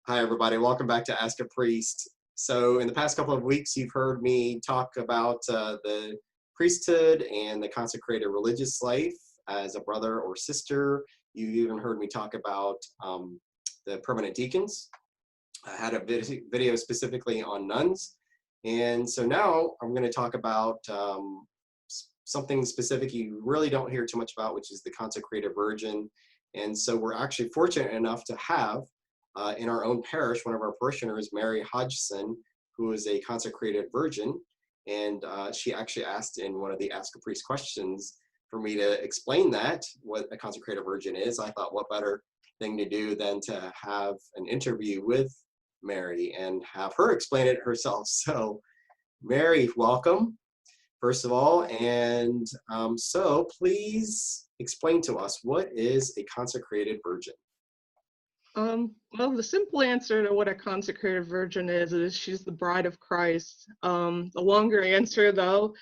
Hi, everybody. Welcome back to Ask a Priest. So, in the past couple of weeks, you've heard me talk about the priesthood and the consecrated religious life as a brother or sister. You even heard me talk about the permanent deacons. I had a video specifically on nuns. And so now I'm going to talk about something specific you really don't hear too much about, which is the consecrated virgin. And so we're actually fortunate enough to have in our own parish, one of our parishioners, Mary Hodgson, who is a consecrated virgin. And she actually asked in one of the Ask a Priest questions for me to explain that, what a consecrated virgin is. I thought, what better thing to do than to have an interview with Mary and have her explain it herself. So, Mary, welcome, first of all. And so please explain to us, what is a consecrated virgin? Well, the simple answer to what a consecrated virgin is she's the bride of Christ. The longer answer, though,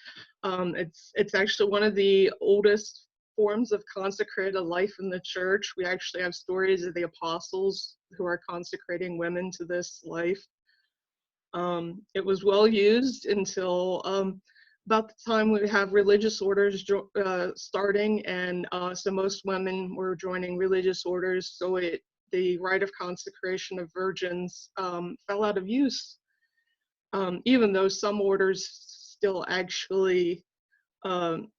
it's actually one of the oldest forms of consecrated life in the church. We actually have stories of the apostles who are consecrating women to this life. It was well used until about the time we have religious orders starting, and so most women were joining religious orders, so the rite of consecration of virgins fell out of use, even though some orders still actually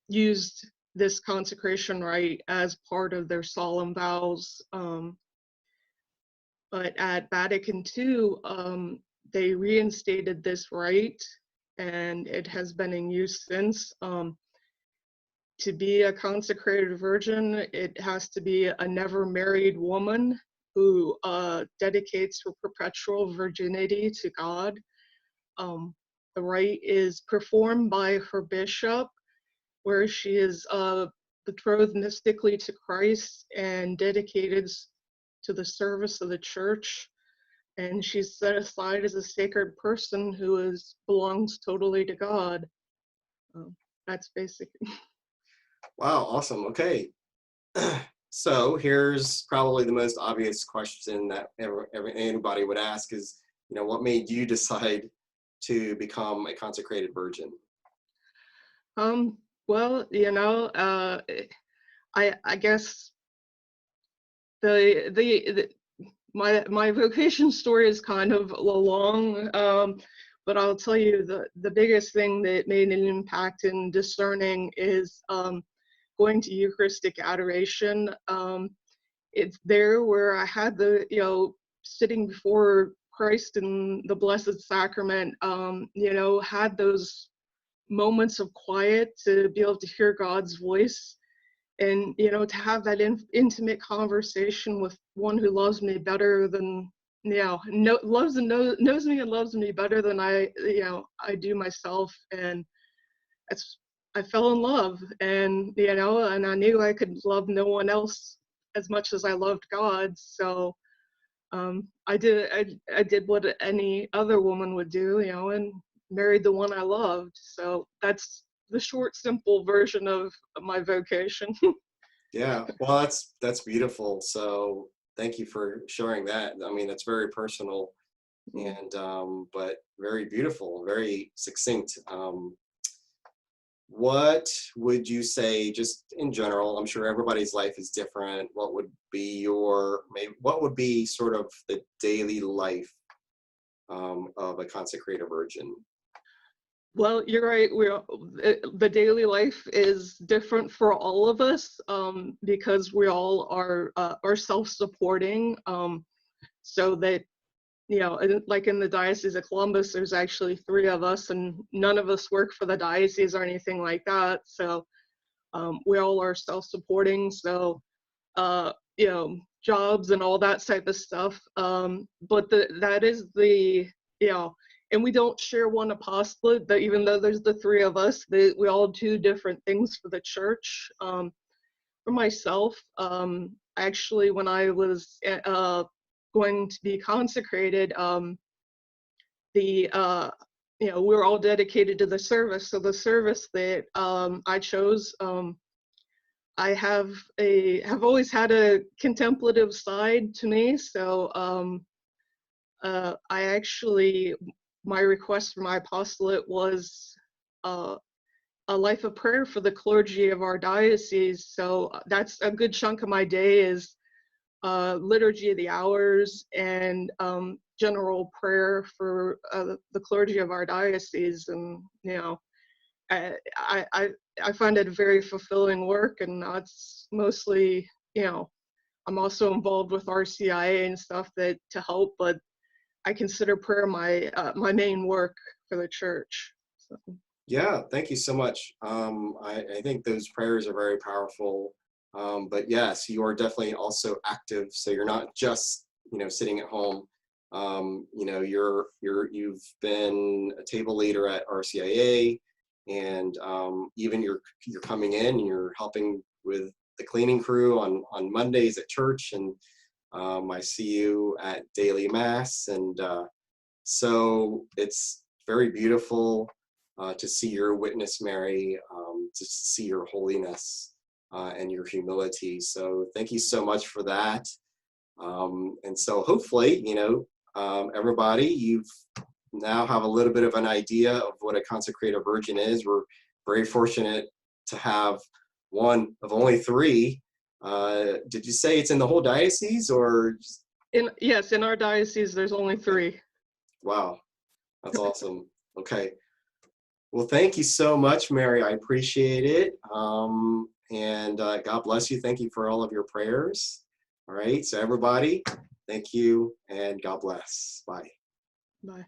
used this consecration rite as part of their solemn vows. But at Vatican II, they reinstated this rite, and it has been in use since. To be a consecrated virgin, it has to be a never married woman who dedicates her perpetual virginity to God. The rite is performed by her bishop, where she is betrothed mystically to Christ and dedicated to the service of the church. And she's set aside as a sacred person who belongs totally to God. That's basically. Wow, awesome. Okay. So here's probably the most obvious question that anybody would ask is, what made you decide to become a consecrated virgin? Well, I guess my vocation story is kind of long, but I'll tell you the biggest thing that made an impact in discerning is going to Eucharistic adoration. It's there where I had sitting before Christ in the Blessed Sacrament, had those moments of quiet to be able to hear God's voice, and to have that intimate conversation with one who loves me better than knows me and loves me better than I do myself. And I fell in love, and and I knew I could love no one else as much as I loved God. So I did what any other woman would do, and married the one I loved. So that's the short, simple version of my vocation. Yeah, well, that's beautiful. So thank you for sharing that. I mean, that's very personal and but very beautiful, very succinct. What would you say, just in general? I'm sure everybody's life is different. What would be what would be sort of the daily life of a consecrated virgin? Well, you're right. The daily life is different for all of us, because we all are self-supporting. So that like in the Diocese of Columbus, there's actually 3 of us, and none of us work for the diocese or anything like that. So we all are self-supporting. So jobs and all that type of stuff. But that is and we don't share one apostolate. That even though there's the 3 of us, we all do different things for the church. For myself, actually, when I was going to be consecrated, we were all dedicated to the service. So the service that I chose, I have always had a contemplative side to me. So I actually, my request for my apostolate was uh, a life of prayer for the clergy of our diocese. So that's a good chunk of my day is liturgy of the hours and general prayer for the clergy of our diocese. And I, I I I find it very fulfilling work, and that's mostly you know I'm also involved with RCIA and stuff that to help, but I consider prayer my main work for the church. So. Yeah, thank you so much. I think those prayers are very powerful. But yes, you are definitely also active. So you're not just, sitting at home. You've been a table leader at RCIA, and even you're coming in and you're helping with the cleaning crew on Mondays at church, and I see you at daily mass, and so it's very beautiful to see your witness, Mary, to see your holiness and your humility. So thank you so much for that. And so hopefully, everybody, you've now have a little bit of an idea of what a consecrated virgin is. We're very fortunate to have one of only three. Did you say it's in the whole diocese, or? Yes, in our diocese, there's only 3. Wow, that's awesome. Okay. Well, thank you so much, Mary. I appreciate it. And God bless you. Thank you for all of your prayers. All right. So everybody, thank you and God bless. Bye. Bye.